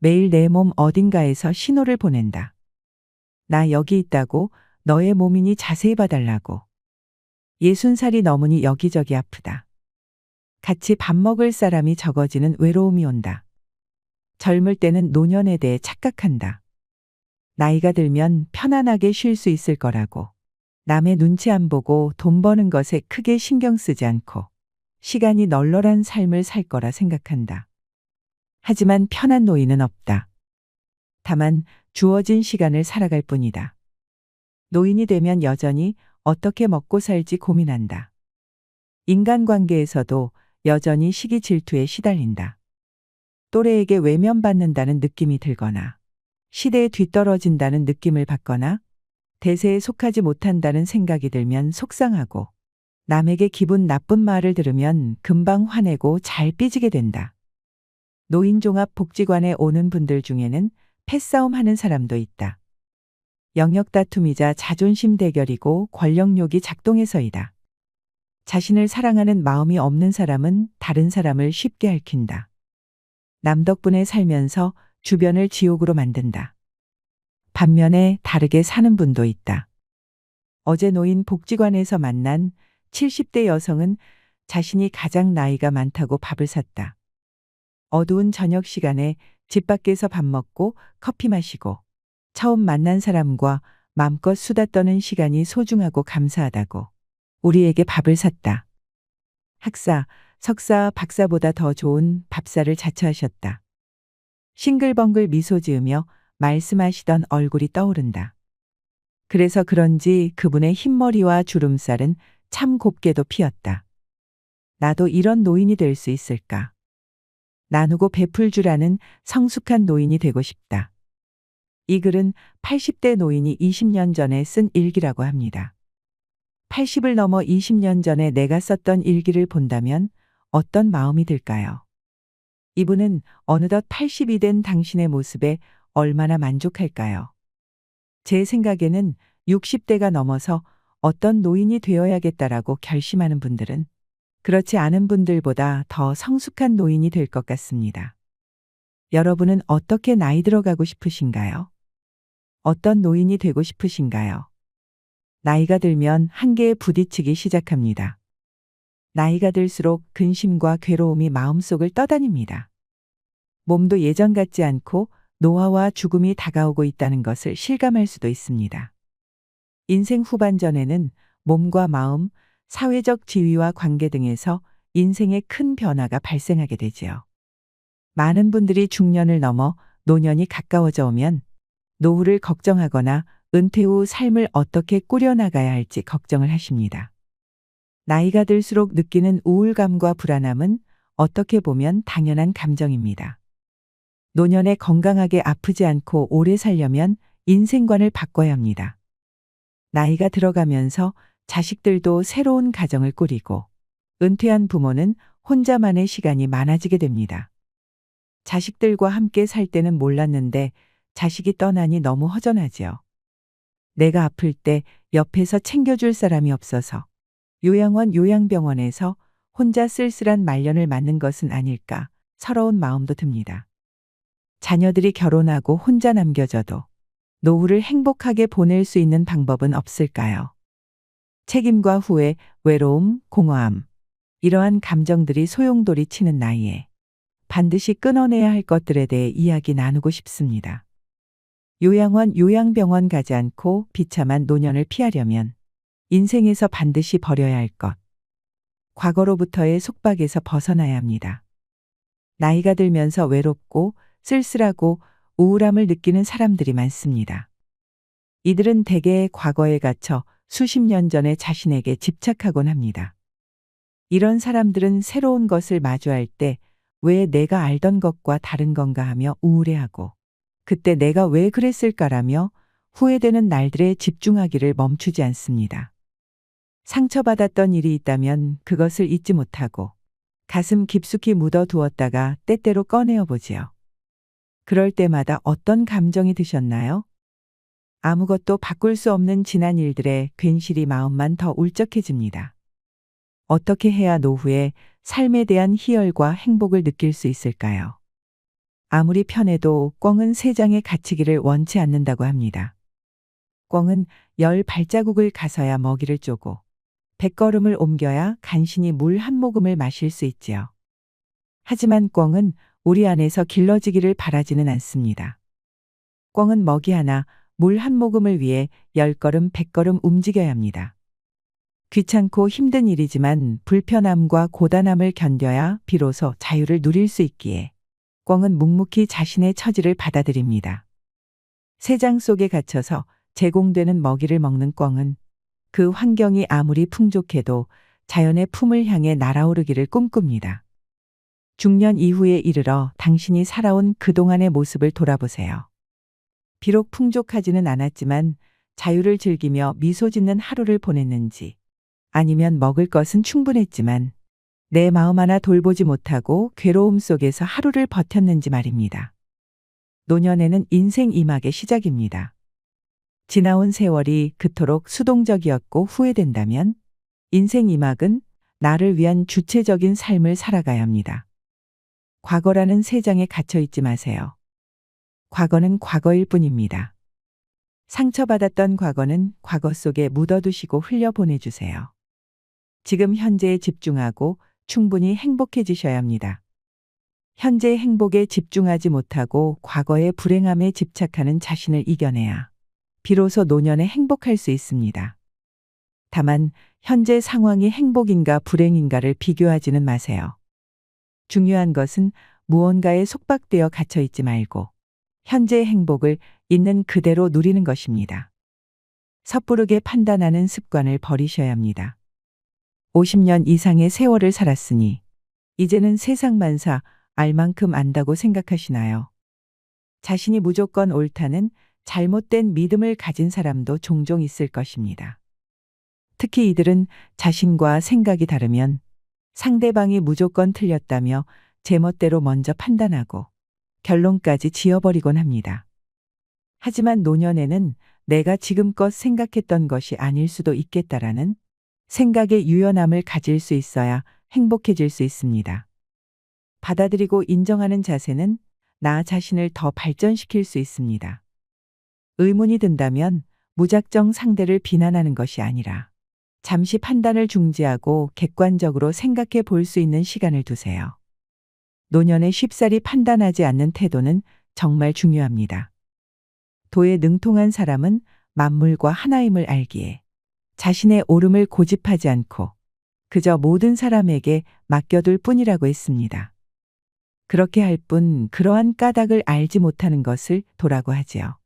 매일 내 몸 어딘가에서 신호를 보낸다. 나 여기 있다고, 너의 몸이니 자세히 봐달라고. 60살이 넘으니 여기저기 아프다. 같이 밥 먹을 사람이 적어지는 외로움이 온다. 젊을 때는 노년에 대해 착각한다. 나이가 들면 편안하게 쉴 수 있을 거라고. 남의 눈치 안 보고 돈 버는 것에 크게 신경 쓰지 않고 시간이 널널한 삶을 살 거라 생각한다. 하지만 편한 노인은 없다. 다만 주어진 시간을 살아갈 뿐이다. 노인이 되면 여전히 어떻게 먹고 살지 고민한다. 인간관계에서도 여전히 시기 질투에 시달린다. 또래에게 외면받는다는 느낌이 들거나 시대에 뒤떨어진다는 느낌을 받거나 대세에 속하지 못한다는 생각이 들면 속상하고 남에게 기분 나쁜 말을 들으면 금방 화내고 잘 삐지게 된다. 노인종합복지관에 오는 분들 중에는 패싸움 하는 사람도 있다. 영역 다툼이자 자존심 대결이고 권력욕이 작동해서이다. 자신을 사랑하는 마음이 없는 사람은 다른 사람을 쉽게 핥힌다. 남 덕분에 살면서 주변을 지옥으로 만든다. 반면에 다르게 사는 분도 있다. 어제 노인 복지관에서 만난 70대 여성은 자신이 가장 나이가 많다고 밥을 샀다. 어두운 저녁 시간에 집 밖에서 밥 먹고 커피 마시고 처음 만난 사람과 맘껏 수다 떠는 시간이 소중하고 감사하다고 우리에게 밥을 샀다. 학사, 석사, 박사보다 더 좋은 밥살을 자처하셨다. 싱글벙글 미소 지으며 말씀하시던 얼굴이 떠오른다. 그래서 그런지 그분의 흰머리와 주름살은 참 곱게도 피었다. 나도 이런 노인이 될 수 있을까? 나누고 베풀 줄 아는 성숙한 노인이 되고 싶다. 이 글은 80대 노인이 20년 전에 쓴 일기라고 합니다. 80을 넘어 20년 전에 내가 썼던 일기를 본다면 어떤 마음이 들까요? 이분은 어느덧 80이 된 당신의 모습에 얼마나 만족할까요? 제 생각에는 60대가 넘어서 어떤 노인이 되어야겠다라고 결심하는 분들은 그렇지 않은 분들보다 더 성숙한 노인이 될 것 같습니다. 여러분은 어떻게 나이 들어가고 싶으신가요? 어떤 노인이 되고 싶으신가요? 나이가 들면 한계에 부딪히기 시작합니다. 나이가 들수록 근심과 괴로움이 마음속을 떠다닙니다. 몸도 예전 같지 않고 노화와 죽음이 다가오고 있다는 것을 실감할 수도 있습니다. 인생 후반전에는 몸과 마음, 사회적 지위와 관계 등에서 인생의 큰 변화가 발생하게 되지요. 많은 분들이 중년을 넘어 노년이 가까워져 오면 노후를 걱정하거나 은퇴 후 삶을 어떻게 꾸려나가야 할지 걱정을 하십니다. 나이가 들수록 느끼는 우울감과 불안함은 어떻게 보면 당연한 감정입니다. 노년에 건강하게 아프지 않고 오래 살려면 인생관을 바꿔야 합니다. 나이가 들어가면서 자식들도 새로운 가정을 꾸리고 은퇴한 부모는 혼자만의 시간이 많아지게 됩니다. 자식들과 함께 살 때는 몰랐는데 자식이 떠나니 너무 허전하지요. 내가 아플 때 옆에서 챙겨줄 사람이 없어서 요양원 요양병원에서 혼자 쓸쓸한 말년을 맞는 것은 아닐까 서러운 마음도 듭니다. 자녀들이 결혼하고 혼자 남겨져도 노후를 행복하게 보낼 수 있는 방법은 없을까요? 책임과 후회, 외로움, 공허함, 이러한 감정들이 소용돌이 치는 나이에 반드시 끊어내야 할 것들에 대해 이야기 나누고 싶습니다. 요양원, 요양병원 가지 않고 비참한 노년을 피하려면 인생에서 반드시 버려야 할 것, 과거로부터의 속박에서 벗어나야 합니다. 나이가 들면서 외롭고 쓸쓸하고 우울함을 느끼는 사람들이 많습니다. 이들은 대개 과거에 갇혀 수십 년 전에 자신에게 집착하곤 합니다. 이런 사람들은 새로운 것을 마주할 때 왜 내가 알던 것과 다른 건가 하며 우울해하고 그때 내가 왜 그랬을까라며 후회되는 날들에 집중하기를 멈추지 않습니다. 상처받았던 일이 있다면 그것을 잊지 못하고 가슴 깊숙이 묻어두었다가 때때로 꺼내어 보지요. 그럴 때마다 어떤 감정이 드셨나요? 아무것도 바꿀 수 없는 지난 일들에 괜시리 마음만 더 울적해집니다. 어떻게 해야 노후에 삶에 대한 희열과 행복을 느낄 수 있을까요? 아무리 편해도 꿩은 세장에 갇히기를 원치 않는다고 합니다. 꿩은 10발자국을 가서야 먹이를 쪼고 100걸음을 옮겨야 간신히 물 한 모금을 마실 수 있지요. 하지만 꿩은 우리 안에서 길러지기를 바라지는 않습니다. 꿩은 먹이 하나, 물 한 모금을 위해 10걸음, 100걸음 움직여야 합니다. 귀찮고 힘든 일이지만 불편함과 고단함을 견뎌야 비로소 자유를 누릴 수 있기에 꿩은 묵묵히 자신의 처지를 받아들입니다. 새장 속에 갇혀서 제공되는 먹이를 먹는 꿩은 그 환경이 아무리 풍족해도 자연의 품을 향해 날아오르기를 꿈꿉니다. 중년 이후에 이르러 당신이 살아온 그동안의 모습을 돌아보세요. 비록 풍족하지는 않았지만 자유를 즐기며 미소 짓는 하루를 보냈는지, 아니면 먹을 것은 충분했지만 내 마음 하나 돌보지 못하고 괴로움 속에서 하루를 버텼는지 말입니다. 노년에는 인생 2막의 시작입니다. 지나온 세월이 그토록 수동적이었고 후회된다면 인생 2막은 나를 위한 주체적인 삶을 살아가야 합니다. 과거라는 세장에 갇혀 있지 마세요. 과거는 과거일 뿐입니다. 상처받았던 과거는 과거 속에 묻어두시고 흘려보내주세요. 지금 현재에 집중하고 충분히 행복해지셔야 합니다. 현재의 행복에 집중하지 못하고 과거의 불행함에 집착하는 자신을 이겨내야 비로소 노년에 행복할 수 있습니다. 다만 현재 상황이 행복인가 불행인가를 비교하지는 마세요. 중요한 것은 무언가에 속박되어 갇혀 있지 말고 현재의 행복을 있는 그대로 누리는 것입니다. 섣부르게 판단하는 습관을 버리셔야 합니다. 50년 이상의 세월을 살았으니 이제는 세상 만사 알 만큼 안다고 생각하시나요? 자신이 무조건 옳다는 잘못된 믿음을 가진 사람도 종종 있을 것입니다. 특히 이들은 자신과 생각이 다르면 상대방이 무조건 틀렸다며 제멋대로 먼저 판단하고 결론까지 지어버리곤 합니다. 하지만 노년에는 내가 지금껏 생각했던 것이 아닐 수도 있겠다라는 생각의 유연함을 가질 수 있어야 행복해질 수 있습니다. 받아들이고 인정하는 자세는 나 자신을 더 발전시킬 수 있습니다. 의문이 든다면 무작정 상대를 비난하는 것이 아니라 잠시 판단을 중지하고 객관적으로 생각해 볼 수 있는 시간을 두세요. 노년에 쉽사리 판단하지 않는 태도는 정말 중요합니다. 도에 능통한 사람은 만물과 하나임을 알기에 자신의 옳음을 고집하지 않고 그저 모든 사람에게 맡겨둘 뿐이라고 했습니다. 그렇게 할 뿐 그러한 까닭을 알지 못하는 것을 도라고 하지요.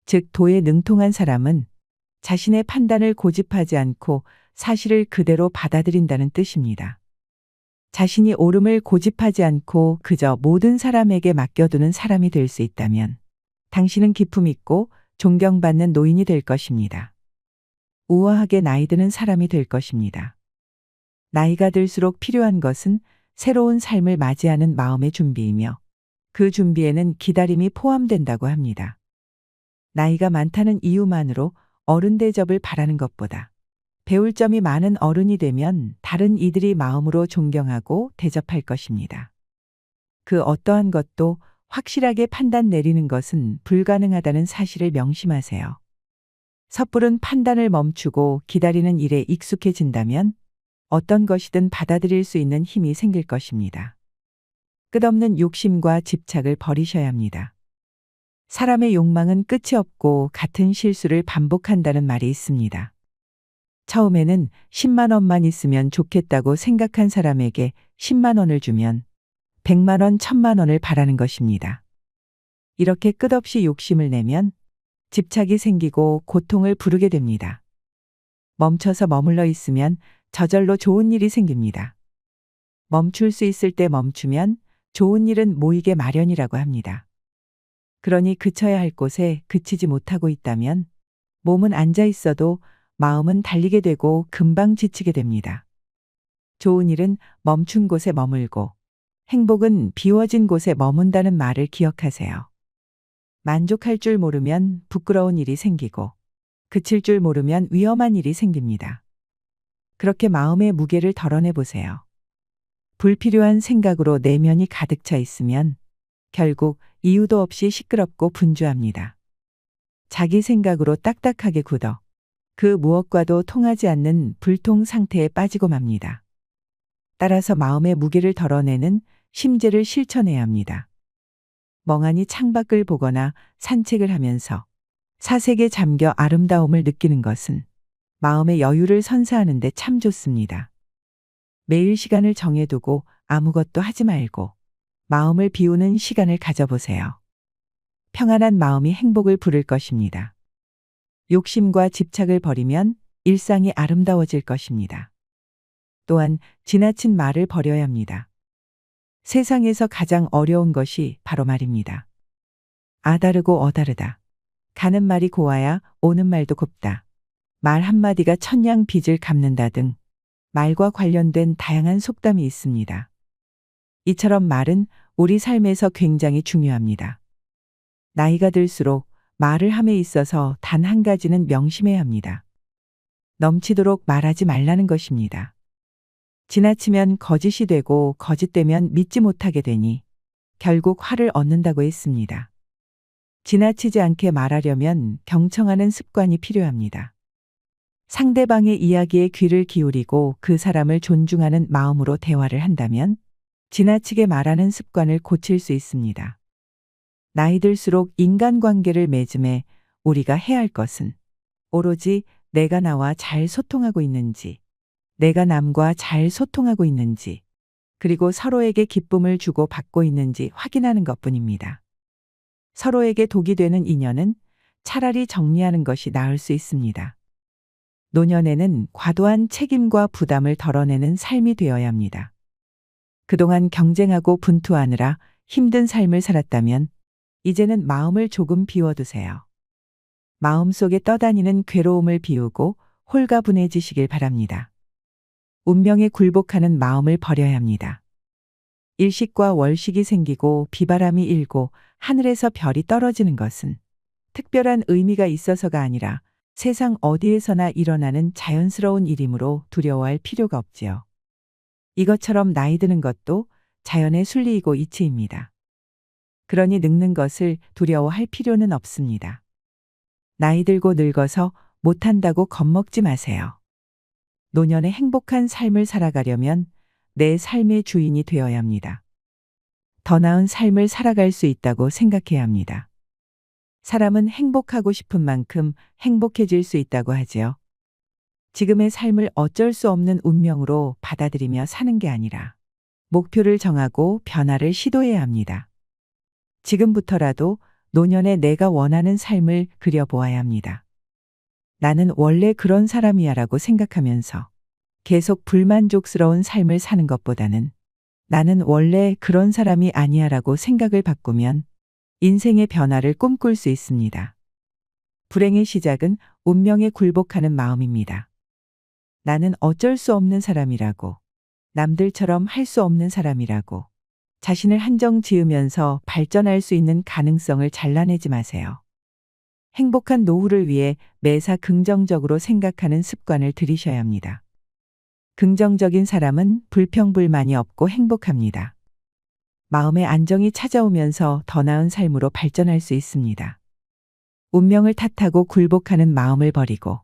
즉 도에 능통한 사람은 자신의 판단을 고집하지 않고 사실을 그대로 받아들인다는 뜻입니다. 자신이 옳음을 고집하지 않고 그저 모든 사람에게 맡겨두는 사람이 될 수 있다면 당신은 기품 있고 존경받는 노인이 될 것입니다. 우아하게 나이 드는 사람이 될 것입니다. 나이가 들수록 필요한 것은 새로운 삶을 맞이하는 마음의 준비이며 그 준비에는 기다림이 포함된다고 합니다. 나이가 많다는 이유만으로 어른 대접을 바라는 것보다 배울 점이 많은 어른이 되면 다른 이들이 마음으로 존경하고 대접할 것입니다. 그 어떠한 것도 확실하게 판단 내리는 것은 불가능하다는 사실을 명심하세요. 섣부른 판단을 멈추고 기다리는 일에 익숙해진다면 어떤 것이든 받아들일 수 있는 힘이 생길 것입니다. 끝없는 욕심과 집착을 버리셔야 합니다. 사람의 욕망은 끝이 없고 같은 실수를 반복한다는 말이 있습니다. 처음에는 10만 원만 있으면 좋겠다고 생각한 사람에게 10만 원을 주면 100만 원, 1000만 원을 바라는 것입니다. 이렇게 끝없이 욕심을 내면 집착이 생기고 고통을 부르게 됩니다. 멈춰서 머물러 있으면 저절로 좋은 일이 생깁니다. 멈출 수 있을 때 멈추면 좋은 일은 모이게 마련이라고 합니다. 그러니 그쳐야 할 곳에 그치지 못하고 있다면 몸은 앉아 있어도 마음은 달리게 되고 금방 지치게 됩니다. 좋은 일은 멈춘 곳에 머물고 행복은 비워진 곳에 머문다는 말을 기억하세요. 만족할 줄 모르면 부끄러운 일이 생기고 그칠 줄 모르면 위험한 일이 생깁니다. 그렇게 마음의 무게를 덜어내 보세요. 불필요한 생각으로 내면이 가득 차 있으면 결국 이유도 없이 시끄럽고 분주합니다. 자기 생각으로 딱딱하게 굳어 그 무엇과도 통하지 않는 불통 상태에 빠지고 맙니다. 따라서 마음의 무게를 덜어내는 심재를 실천해야 합니다. 멍하니 창밖을 보거나 산책을 하면서 사색에 잠겨 아름다움을 느끼는 것은 마음의 여유를 선사하는 데 참 좋습니다. 매일 시간을 정해두고 아무것도 하지 말고 마음을 비우는 시간을 가져보세요. 평안한 마음이 행복을 부를 것입니다. 욕심과 집착을 버리면 일상이 아름다워질 것입니다. 또한 지나친 말을 버려야 합니다. 세상에서 가장 어려운 것이 바로 말입니다. 아다르고 어다르다. 가는 말이 고와야 오는 말도 곱다. 말 한마디가 천냥 빚을 갚는다 등 말과 관련된 다양한 속담이 있습니다. 이처럼 말은 우리 삶에서 굉장히 중요합니다. 나이가 들수록 말을 함에 있어서 단 한 가지는 명심해야 합니다. 넘치도록 말하지 말라는 것입니다. 지나치면 거짓이 되고 거짓되면 믿지 못하게 되니 결국 화를 얻는다고 했습니다. 지나치지 않게 말하려면 경청하는 습관이 필요합니다. 상대방의 이야기에 귀를 기울이고 그 사람을 존중하는 마음으로 대화를 한다면 지나치게 말하는 습관을 고칠 수 있습니다. 나이 들수록 인간관계를 맺음에 우리가 해야 할 것은 오로지 내가 나와 잘 소통하고 있는지, 내가 남과 잘 소통하고 있는지, 그리고 서로에게 기쁨을 주고 받고 있는지 확인하는 것뿐입니다. 서로에게 독이 되는 인연은 차라리 정리하는 것이 나을 수 있습니다. 노년에는 과도한 책임과 부담을 덜어내는 삶이 되어야 합니다. 그동안 경쟁하고 분투하느라 힘든 삶을 살았다면 이제는 마음을 조금 비워두세요. 마음속에 떠다니는 괴로움을 비우고 홀가분해지시길 바랍니다. 운명에 굴복하는 마음을 버려야 합니다. 일식과 월식이 생기고 비바람이 일고 하늘에서 별이 떨어지는 것은 특별한 의미가 있어서가 아니라 세상 어디에서나 일어나는 자연스러운 일이므로 두려워할 필요가 없지요. 이것처럼 나이 드는 것도 자연의 순리이고 이치입니다. 그러니 늙는 것을 두려워할 필요는 없습니다. 나이 들고 늙어서 못한다고 겁먹지 마세요. 노년에 행복한 삶을 살아가려면 내 삶의 주인이 되어야 합니다. 더 나은 삶을 살아갈 수 있다고 생각해야 합니다. 사람은 행복하고 싶은 만큼 행복해질 수 있다고 하지요. 지금의 삶을 어쩔 수 없는 운명으로 받아들이며 사는 게 아니라 목표를 정하고 변화를 시도해야 합니다. 지금부터라도 노년에 내가 원하는 삶을 그려보아야 합니다. 나는 원래 그런 사람이야 라고 생각하면서 계속 불만족스러운 삶을 사는 것보다는 나는 원래 그런 사람이 아니야 라고 생각을 바꾸면 인생의 변화를 꿈꿀 수 있습니다. 불행의 시작은 운명에 굴복하는 마음입니다. 나는 어쩔 수 없는 사람이라고, 남들처럼 할 수 없는 사람이라고 자신을 한정 지으면서 발전할 수 있는 가능성을 잘라내지 마세요. 행복한 노후를 위해 매사 긍정적으로 생각하는 습관을 들이셔야 합니다. 긍정적인 사람은 불평불만이 없고 행복합니다. 마음의 안정이 찾아오면서 더 나은 삶으로 발전할 수 있습니다. 운명을 탓하고 굴복하는 마음을 버리고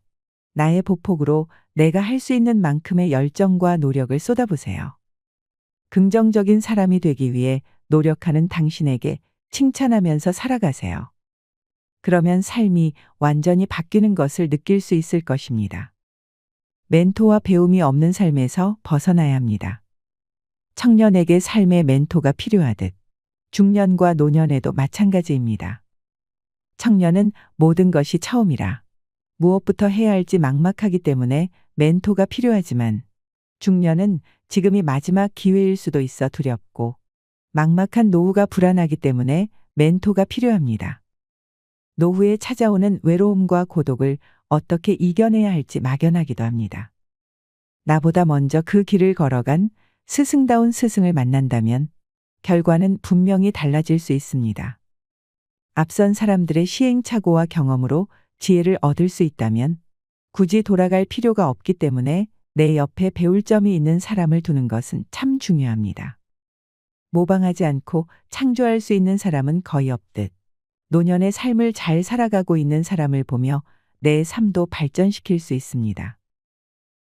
나의 보폭으로 내가 할 수 있는 만큼의 열정과 노력을 쏟아보세요. 긍정적인 사람이 되기 위해 노력하는 당신에게 칭찬하면서 살아가세요. 그러면 삶이 완전히 바뀌는 것을 느낄 수 있을 것입니다. 멘토와 배움이 없는 삶에서 벗어나야 합니다. 청년에게 삶의 멘토가 필요하듯 중년과 노년에도 마찬가지입니다. 청년은 모든 것이 처음이라 무엇부터 해야 할지 막막하기 때문에 멘토가 필요하지만 중년은 지금이 마지막 기회일 수도 있어 두렵고 막막한 노후가 불안하기 때문에 멘토가 필요합니다. 노후에 찾아오는 외로움과 고독을 어떻게 이겨내야 할지 막연하기도 합니다. 나보다 먼저 그 길을 걸어간 스승다운 스승을 만난다면 결과는 분명히 달라질 수 있습니다. 앞선 사람들의 시행착오와 경험으로 지혜를 얻을 수 있다면 굳이 돌아갈 필요가 없기 때문에 내 옆에 배울 점이 있는 사람을 두는 것은 참 중요합니다. 모방하지 않고 창조할 수 있는 사람은 거의 없듯 노년의 삶을 잘 살아가고 있는 사람을 보며 내 삶도 발전시킬 수 있습니다.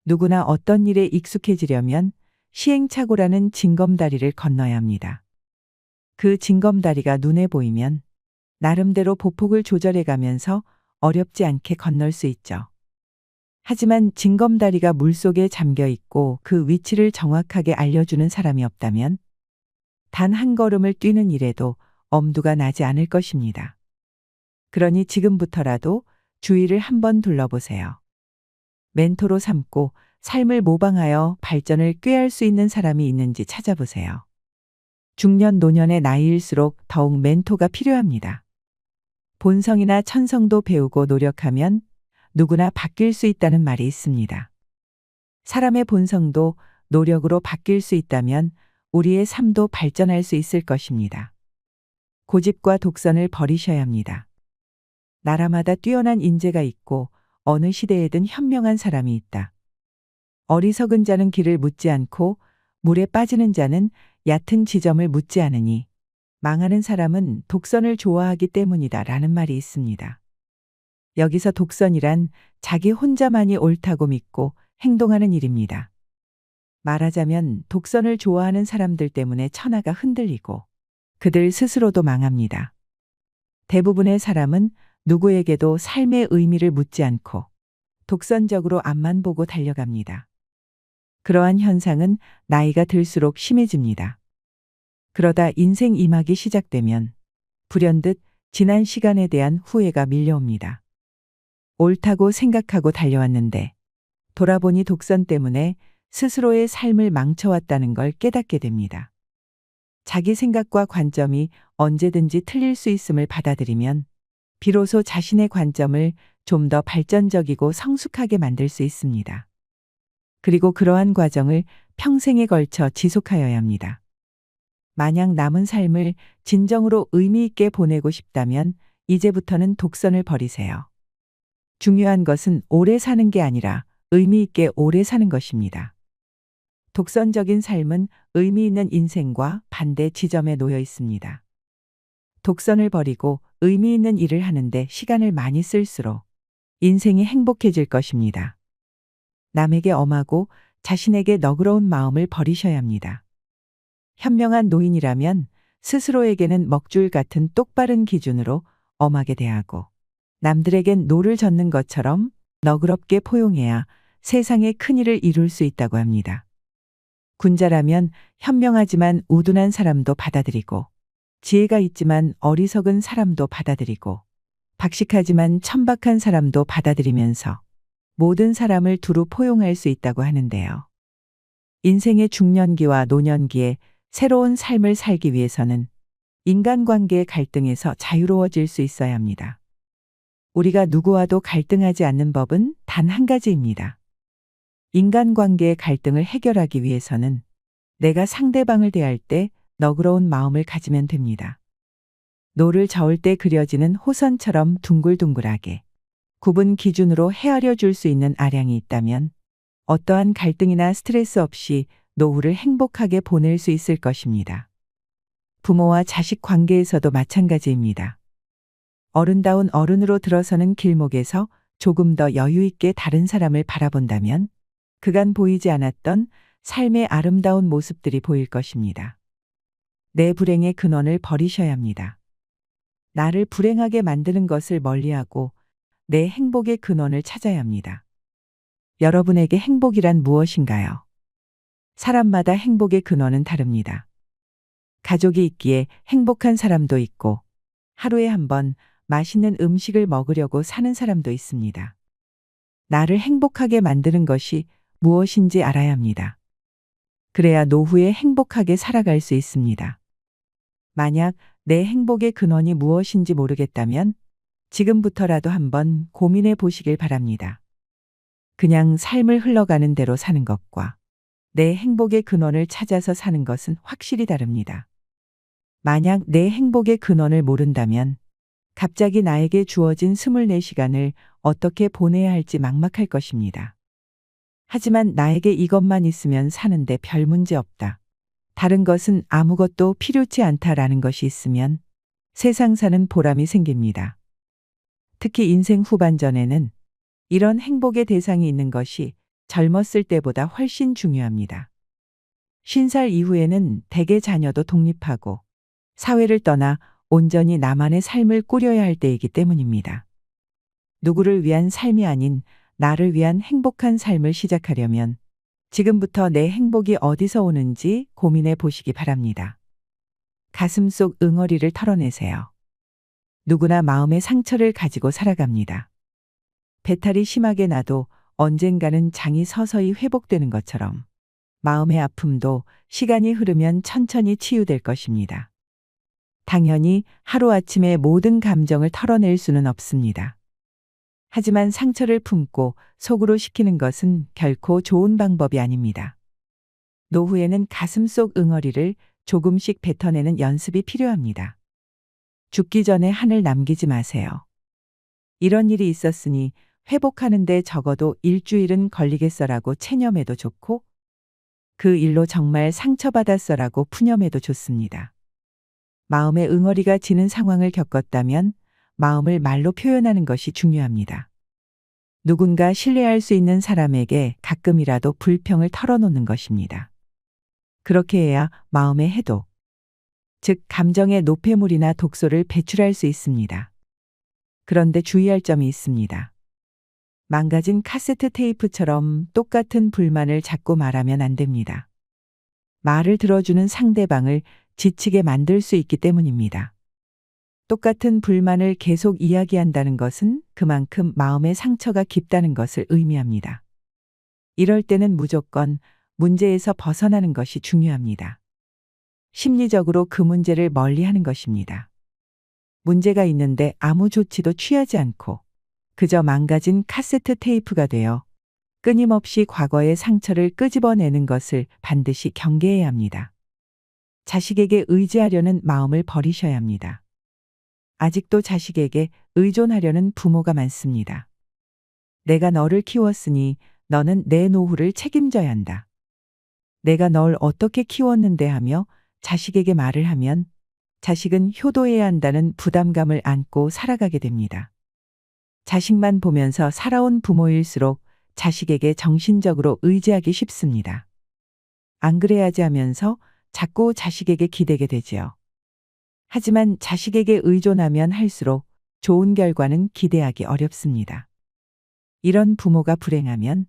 누구나 어떤 일에 익숙해지려면 시행착오라는 징검다리를 건너야 합니다. 그 징검다리가 눈에 보이면 나름대로 보폭을 조절해 가면서 어렵지 않게 건널 수 있죠. 하지만 징검다리가 물속에 잠겨 있고 그 위치를 정확하게 알려주는 사람이 없다면 단 한 걸음을 뛰는 일에도 엄두가 나지 않을 것입니다. 그러니 지금부터라도 주위를 한번 둘러보세요. 멘토로 삼고 삶을 모방하여 발전을 꾀할 수 있는 사람이 있는지 찾아보세요. 중년 노년의 나이일수록 더욱 멘토가 필요합니다. 본성이나 천성도 배우고 노력하면 누구나 바뀔 수 있다는 말이 있습니다. 사람의 본성도 노력으로 바뀔 수 있다면 우리의 삶도 발전할 수 있을 것입니다. 고집과 독선을 버리셔야 합니다. 나라마다 뛰어난 인재가 있고 어느 시대에든 현명한 사람이 있다. 어리석은 자는 길을 묻지 않고 물에 빠지는 자는 얕은 지점을 묻지 않으니 망하는 사람은 독선을 좋아하기 때문이다 라는 말이 있습니다. 여기서 독선이란 자기 혼자만이 옳다고 믿고 행동하는 일입니다. 말하자면 독선을 좋아하는 사람들 때문에 천하가 흔들리고 그들 스스로도 망합니다. 대부분의 사람은 누구에게도 삶의 의미를 묻지 않고 독선적으로 앞만 보고 달려갑니다. 그러한 현상은 나이가 들수록 심해집니다. 그러다 인생 이막이 시작되면 불현듯 지난 시간에 대한 후회가 밀려옵니다. 옳다고 생각하고 달려왔는데 돌아보니 독선 때문에 스스로의 삶을 망쳐왔다는 걸 깨닫게 됩니다. 자기 생각과 관점이 언제든지 틀릴 수 있음을 받아들이면 비로소 자신의 관점을 좀 더 발전적이고 성숙하게 만들 수 있습니다. 그리고 그러한 과정을 평생에 걸쳐 지속하여야 합니다. 만약 남은 삶을 진정으로 의미 있게 보내고 싶다면 이제부터는 독선을 버리세요. 중요한 것은 오래 사는 게 아니라 의미 있게 오래 사는 것입니다. 독선적인 삶은 의미 있는 인생과 반대 지점에 놓여 있습니다. 독선을 버리고 의미 있는 일을 하는데 시간을 많이 쓸수록 인생이 행복해질 것입니다. 남에게 엄하고 자신에게 너그러운 마음을 버리셔야 합니다. 현명한 노인이라면 스스로에게는 먹줄 같은 똑바른 기준으로 엄하게 대하고 남들에겐 노를 젓는 것처럼 너그럽게 포용해야 세상에 큰일을 이룰 수 있다고 합니다. 군자라면 현명하지만 우둔한 사람도 받아들이고 지혜가 있지만 어리석은 사람도 받아들이고 박식하지만 천박한 사람도 받아들이면서 모든 사람을 두루 포용할 수 있다고 하는데요. 인생의 중년기와 노년기에 새로운 삶을 살기 위해서는 인간관계의 갈등에서 자유로워질 수 있어야 합니다. 우리가 누구와도 갈등하지 않는 법은 단 한 가지입니다. 인간관계의 갈등을 해결하기 위해서는 내가 상대방을 대할 때 너그러운 마음을 가지면 됩니다. 노를 저을 때 그려지는 호선처럼 둥글둥글하게 구분 기준으로 헤아려 줄 수 있는 아량이 있다면 어떠한 갈등이나 스트레스 없이 노후를 행복하게 보낼 수 있을 것입니다. 부모와 자식 관계에서도 마찬가지입니다. 어른다운 어른으로 들어서는 길목에서 조금 더 여유 있게 다른 사람을 바라본다면 그간 보이지 않았던 삶의 아름다운 모습들이 보일 것입니다. 내 불행의 근원을 버리셔야 합니다. 나를 불행하게 만드는 것을 멀리하고 내 행복의 근원을 찾아야 합니다. 여러분에게 행복이란 무엇인가요? 사람마다 행복의 근원은 다릅니다. 가족이 있기에 행복한 사람도 있고 하루에 한 번 맛있는 음식을 먹으려고 사는 사람도 있습니다. 나를 행복하게 만드는 것이 무엇인지 알아야 합니다. 그래야 노후에 행복하게 살아갈 수 있습니다. 만약 내 행복의 근원이 무엇인지 모르겠다면 지금부터라도 한번 고민해 보시길 바랍니다. 그냥 삶을 흘러가는 대로 사는 것과 내 행복의 근원을 찾아서 사는 것은 확실히 다릅니다. 만약 내 행복의 근원을 모른다면 갑자기 나에게 주어진 24시간을 어떻게 보내야 할지 막막할 것입니다. 하지만 나에게 이것만 있으면 사는데 별 문제 없다. 다른 것은 아무것도 필요치 않다라는 것이 있으면 세상 사는 보람이 생깁니다. 특히 인생 후반전에는 이런 행복의 대상이 있는 것이 젊었을 때보다 훨씬 중요합니다. 50살 이후에는 대개 자녀도 독립하고 사회를 떠나 온전히 나만의 삶을 꾸려야 할 때이기 때문입니다. 누구를 위한 삶이 아닌 나를 위한 행복한 삶을 시작하려면 지금부터 내 행복이 어디서 오는지 고민해 보시기 바랍니다. 가슴속 응어리를 털어내세요. 누구나 마음의 상처를 가지고 살아갑니다. 배탈이 심하게 나도 언젠가는 장이 서서히 회복되는 것처럼 마음의 아픔도 시간이 흐르면 천천히 치유될 것입니다. 당연히 하루아침에 모든 감정을 털어낼 수는 없습니다. 하지만 상처를 품고 속으로 식히는 것은 결코 좋은 방법이 아닙니다. 노후에는 가슴속 응어리를 조금씩 뱉어내는 연습이 필요합니다. 죽기 전에 한을 남기지 마세요. 이런 일이 있었으니 회복하는데 적어도 일주일은 걸리겠어라고 체념해도 좋고 그 일로 정말 상처받았어라고 푸념해도 좋습니다. 마음의 응어리가 지는 상황을 겪었다면 마음을 말로 표현하는 것이 중요합니다. 누군가 신뢰할 수 있는 사람에게 가끔이라도 불평을 털어놓는 것입니다. 그렇게 해야 마음의 해독, 즉 감정의 노폐물이나 독소를 배출할 수 있습니다. 그런데 주의할 점이 있습니다. 망가진 카세트 테이프처럼 똑같은 불만을 자꾸 말하면 안 됩니다. 말을 들어주는 상대방을 지치게 만들 수 있기 때문입니다. 똑같은 불만을 계속 이야기한다는 것은 그만큼 마음의 상처가 깊다는 것을 의미합니다. 이럴 때는 무조건 문제에서 벗어나는 것이 중요합니다. 심리적으로 그 문제를 멀리하는 것입니다. 문제가 있는데 아무 조치도 취하지 않고 그저 망가진 카세트 테이프가 되어 끊임없이 과거의 상처를 끄집어내는 것을 반드시 경계해야 합니다. 자식에게 의지하려는 마음을 버리셔야 합니다. 아직도 자식에게 의존하려는 부모가 많습니다. 내가 너를 키웠으니 너는 내 노후를 책임져야 한다. 내가 널 어떻게 키웠는데 하며 자식에게 말을 하면 자식은 효도해야 한다는 부담감을 안고 살아가게 됩니다. 자식만 보면서 살아온 부모일수록 자식에게 정신적으로 의지하기 쉽습니다. 안 그래야지 하면서 자꾸 자식에게 기대게 되지요. 하지만 자식에게 의존하면 할수록 좋은 결과는 기대하기 어렵습니다. 이런 부모가 불행하면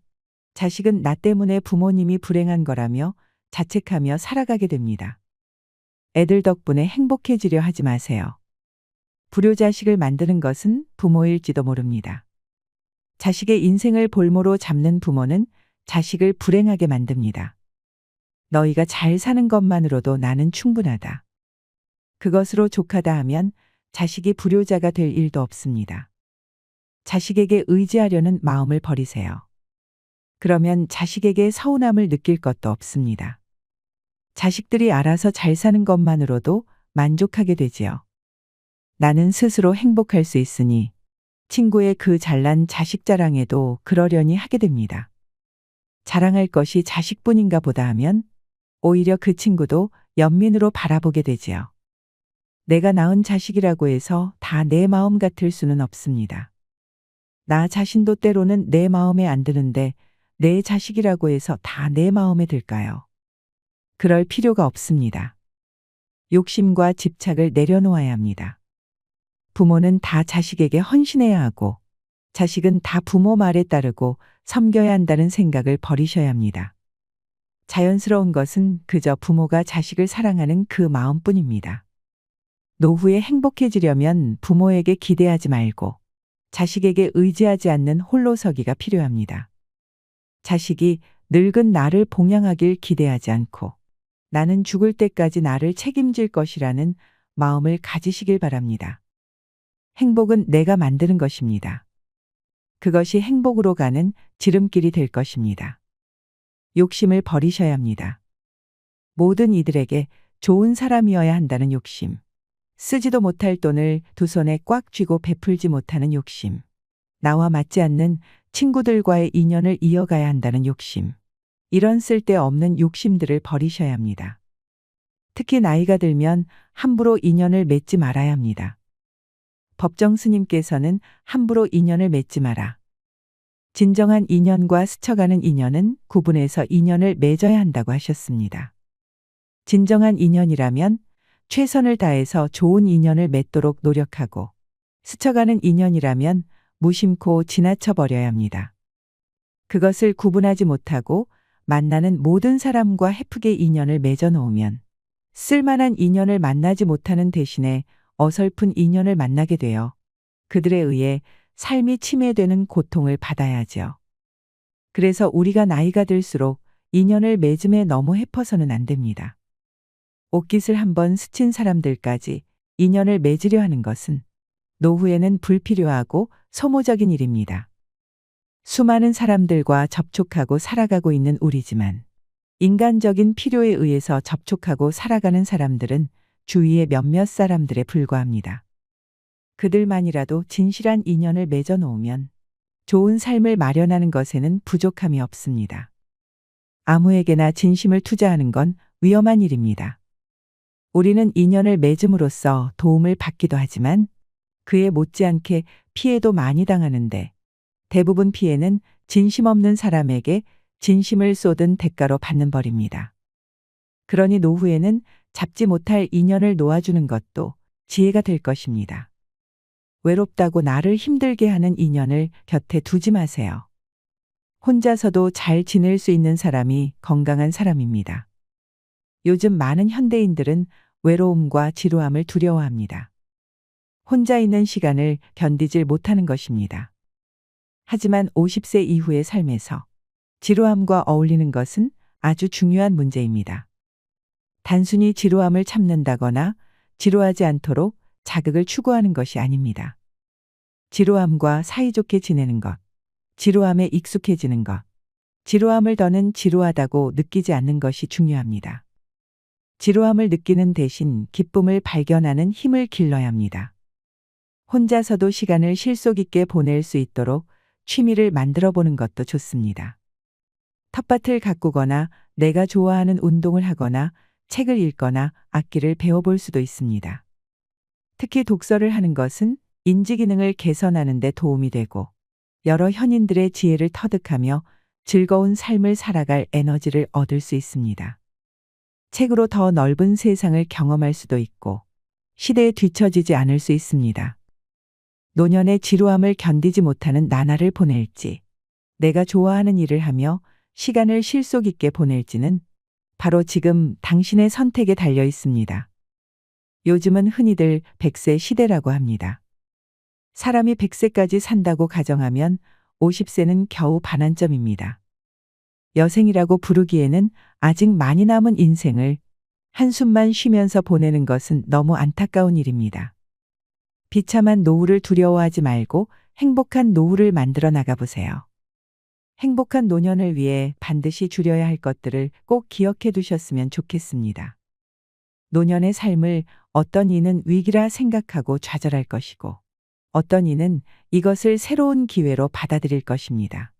자식은 나 때문에 부모님이 불행한 거라며 자책하며 살아가게 됩니다. 애들 덕분에 행복해지려 하지 마세요. 불효자식을 만드는 것은 부모일지도 모릅니다. 자식의 인생을 볼모로 잡는 부모는 자식을 불행하게 만듭니다. 너희가 잘 사는 것만으로도 나는 충분하다. 그것으로 족하다 하면 자식이 불효자가 될 일도 없습니다. 자식에게 의지하려는 마음을 버리세요. 그러면 자식에게 서운함을 느낄 것도 없습니다. 자식들이 알아서 잘 사는 것만으로도 만족하게 되지요. 나는 스스로 행복할 수 있으니 친구의 그 잘난 자식 자랑에도 그러려니 하게 됩니다. 자랑할 것이 자식뿐인가 보다 하면 오히려 그 친구도 연민으로 바라보게 되지요. 내가 낳은 자식이라고 해서 다 내 마음 같을 수는 없습니다. 나 자신도 때로는 내 마음에 안 드는데 내 자식이라고 해서 다 내 마음에 들까요? 그럴 필요가 없습니다. 욕심과 집착을 내려놓아야 합니다. 부모는 다 자식에게 헌신해야 하고 자식은 다 부모 말에 따르고 섬겨야 한다는 생각을 버리셔야 합니다. 자연스러운 것은 그저 부모가 자식을 사랑하는 그 마음뿐입니다. 노후에 행복해지려면 부모에게 기대하지 말고 자식에게 의지하지 않는 홀로서기가 필요합니다. 자식이 늙은 나를 봉양하길 기대하지 않고 나는 죽을 때까지 나를 책임질 것이라는 마음을 가지시길 바랍니다. 행복은 내가 만드는 것입니다. 그것이 행복으로 가는 지름길이 될 것입니다. 욕심을 버리셔야 합니다. 모든 이들에게 좋은 사람이어야 한다는 욕심. 쓰지도 못할 돈을 두 손에 꽉 쥐고 베풀지 못하는 욕심. 나와 맞지 않는 친구들과의 인연을 이어가야 한다는 욕심. 이런 쓸데없는 욕심들을 버리셔야 합니다. 특히 나이가 들면 함부로 인연을 맺지 말아야 합니다. 법정 스님께서는 함부로 인연을 맺지 마라. 진정한 인연과 스쳐가는 인연은 구분해서 인연을 맺어야 한다고 하셨습니다. 진정한 인연이라면 최선을 다해서 좋은 인연을 맺도록 노력하고, 스쳐가는 인연이라면 무심코 지나쳐 버려야 합니다. 그것을 구분하지 못하고 만나는 모든 사람과 헤프게 인연을 맺어 놓으면 쓸만한 인연을 만나지 못하는 대신에 어설픈 인연을 만나게 되어 그들에 의해 삶이 침해되는 고통을 받아야죠. 그래서 우리가 나이가 들수록 인연을 맺음에 너무 헤퍼서는 안 됩니다. 옷깃을 한번 스친 사람들까지 인연을 맺으려 하는 것은 노후에는 불필요하고 소모적인 일입니다. 수많은 사람들과 접촉하고 살아가고 있는 우리지만 인간적인 필요에 의해서 접촉하고 살아가는 사람들은 주위의 몇몇 사람들에 불과합니다. 그들만이라도 진실한 인연을 맺어 놓으면 좋은 삶을 마련하는 것에는 부족함이 없습니다. 아무에게나 진심을 투자하는 건 위험한 일입니다. 우리는 인연을 맺음으로써 도움을 받기도 하지만 그에 못지않게 피해도 많이 당하는데, 대부분 피해는 진심 없는 사람에게 진심을 쏟은 대가로 받는 벌입니다. 그러니 노후에는 잡지 못할 인연을 놓아주는 것도 지혜가 될 것입니다. 외롭다고 나를 힘들게 하는 인연을 곁에 두지 마세요. 혼자서도 잘 지낼 수 있는 사람이 건강한 사람입니다. 요즘 많은 현대인들은 외로움과 지루함을 두려워합니다. 혼자 있는 시간을 견디질 못하는 것입니다. 하지만 50세 이후의 삶에서 지루함과 어울리는 것은 아주 중요한 문제입니다. 단순히 지루함을 참는다거나 지루하지 않도록 자극을 추구하는 것이 아닙니다. 지루함과 사이좋게 지내는 것, 지루함에 익숙해지는 것, 지루함을 더는 지루하다고 느끼지 않는 것이 중요합니다. 지루함을 느끼는 대신 기쁨을 발견하는 힘을 길러야 합니다. 혼자서도 시간을 실속 있게 보낼 수 있도록 취미를 만들어 보는 것도 좋습니다. 텃밭을 가꾸거나 내가 좋아하는 운동을 하거나 책을 읽거나 악기를 배워볼 수도 있습니다. 특히 독서를 하는 것은 인지 기능을 개선하는 데 도움이 되고 여러 현인들의 지혜를 터득하며 즐거운 삶을 살아갈 에너지를 얻을 수 있습니다. 책으로 더 넓은 세상을 경험할 수도 있고 시대에 뒤처지지 않을 수 있습니다. 노년의 지루함을 견디지 못하는 나날을 보낼지, 내가 좋아하는 일을 하며 시간을 실속 있게 보낼지는 바로 지금 당신의 선택에 달려 있습니다. 요즘은 흔히들 100세 시대라고 합니다. 사람이 100세까지 산다고 가정하면 50세는 겨우 반환점입니다. 여생이라고 부르기에는 아직 많이 남은 인생을 한숨만 쉬면서 보내는 것은 너무 안타까운 일입니다. 비참한 노후를 두려워하지 말고 행복한 노후를 만들어 나가보세요. 행복한 노년을 위해 반드시 줄여야 할 것들을 꼭 기억해 두셨으면 좋겠습니다. 노년의 삶을 어떤 이는 위기라 생각하고 좌절할 것이고, 어떤 이는 이것을 새로운 기회로 받아들일 것입니다.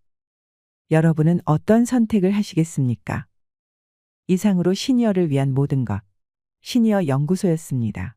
여러분은 어떤 선택을 하시겠습니까? 이상으로 시니어를 위한 모든 것, 시니어 연구소였습니다.